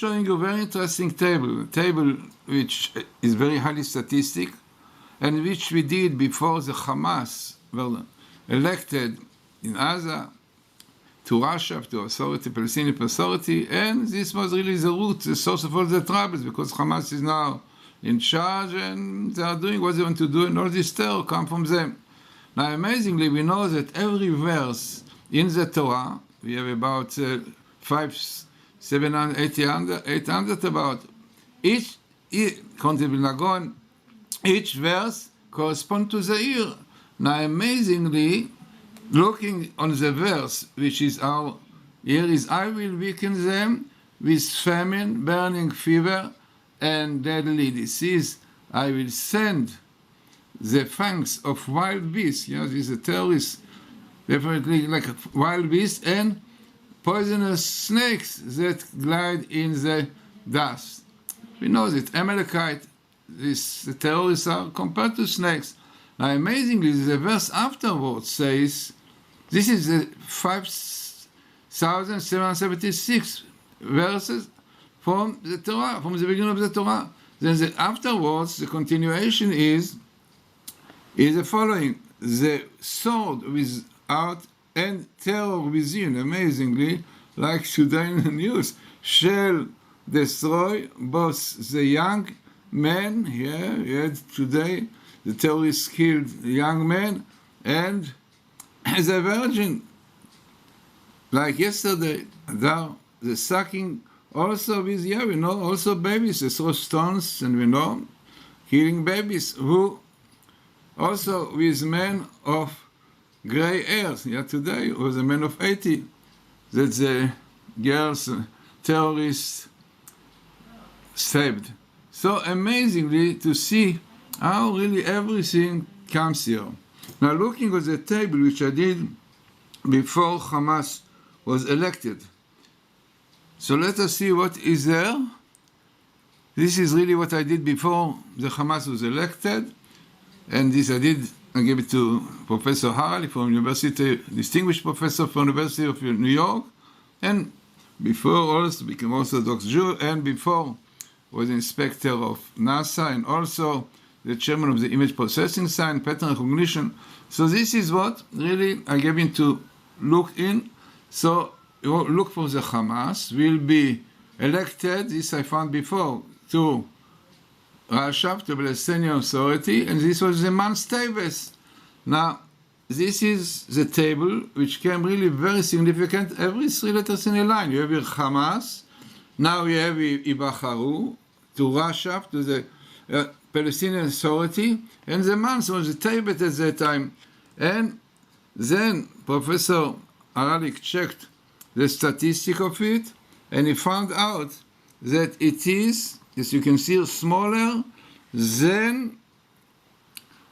showing you a very interesting table which is very highly statistic, and which we did before the Hamas were elected in Gaza to Russia, to authority, Palestinian authority, and this was really the root, the source of all the troubles, because Hamas is now in charge and they are doing what they want to do, and all this terror comes from them. Now, amazingly, we know that every verse in the Torah, we have about 700, 800 about, each verse corresponds to the year. Now, amazingly, looking on the verse, which is our year, is I will weaken them with famine, burning fever, and deadly disease. I will send the fangs of wild beasts. This is a terrorist, definitely like a wild beast, and poisonous snakes that glide in the dust. We know that Amalekite, the terrorists are compared to snakes. Now, amazingly, the verse afterwards says, this is the 5,776 verses from the Torah, from the beginning of the Torah. Then afterwards, the continuation is the following: the sword without and terror within, amazingly, like today in the news, shall destroy both the young men, today the terrorists killed young men, and the virgin, like yesterday, the sucking also with, we know, also babies, they throw stones, and we know, killing babies, who also with men of gray hairs. Today was a man of 80 that the girls, terrorists, saved. So amazingly to see how really everything comes here. Now, looking at the table which I did before Hamas was elected. So let us see what is there. This is really what I did before the Hamas was elected. And this I gave it to Professor Harley from University, distinguished professor from University of New York. And before also became Orthodox Jew, and before was inspector of NASA, and also the chairman of the image processing science, pattern recognition. So this is what really I gave him to look in. So look for the Hamas will be elected, this I found before, to Russia, to Palestinian Authority, and this was the month Tavis. Now, this is the table which came really very significant, every 3 letters in a line. You have here Hamas, now you have Ibacharu, to Russia, to the Palestinian Authority, and the month was the Tavet at that time. And then Professor Aralik checked the statistic of it, and he found out that it is, as you can see, smaller than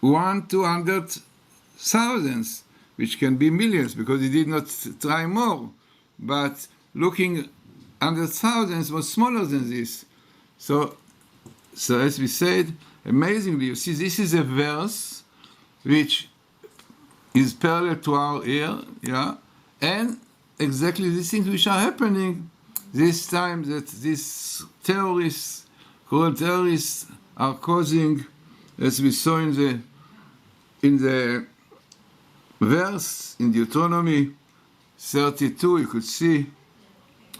1/200,000, which can be millions, because he did not try more. But looking 100,000 was smaller than this. So as we said, amazingly, you see, this is a verse which is parallel to our ear, and exactly these things which are happening this time, that these terrorists, cruel terrorists, are causing, as we saw in the verse in Deuteronomy 32, you could see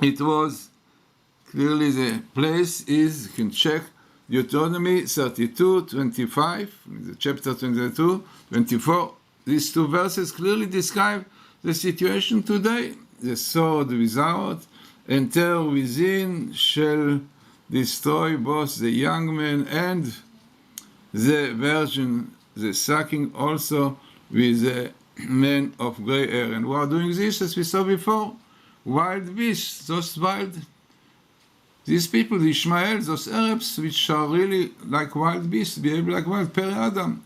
it was clearly the place is, you can check, Deuteronomy 32, 25, the chapter 22, 24. These two verses clearly describe the situation today. The sword without and terror within shall destroy both the young men and the virgin, the sucking also with the men of gray hair. And we are doing this, as we saw before, wild beasts, these people, the Ishmael, those Arabs, which are really like wild beasts, behave like wild Adam.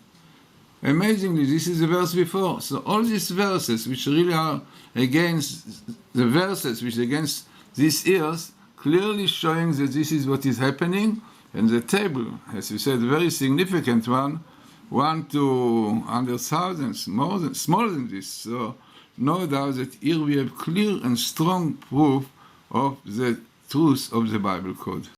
Amazingly, this is the verse before. So all these verses, which really are against the verses, which against these ears, clearly showing that this is what is happening. And the table, as you said, a very significant one, 1/100,000, smaller than this. So no doubt that here we have clear and strong proof of the truth of the Bible code.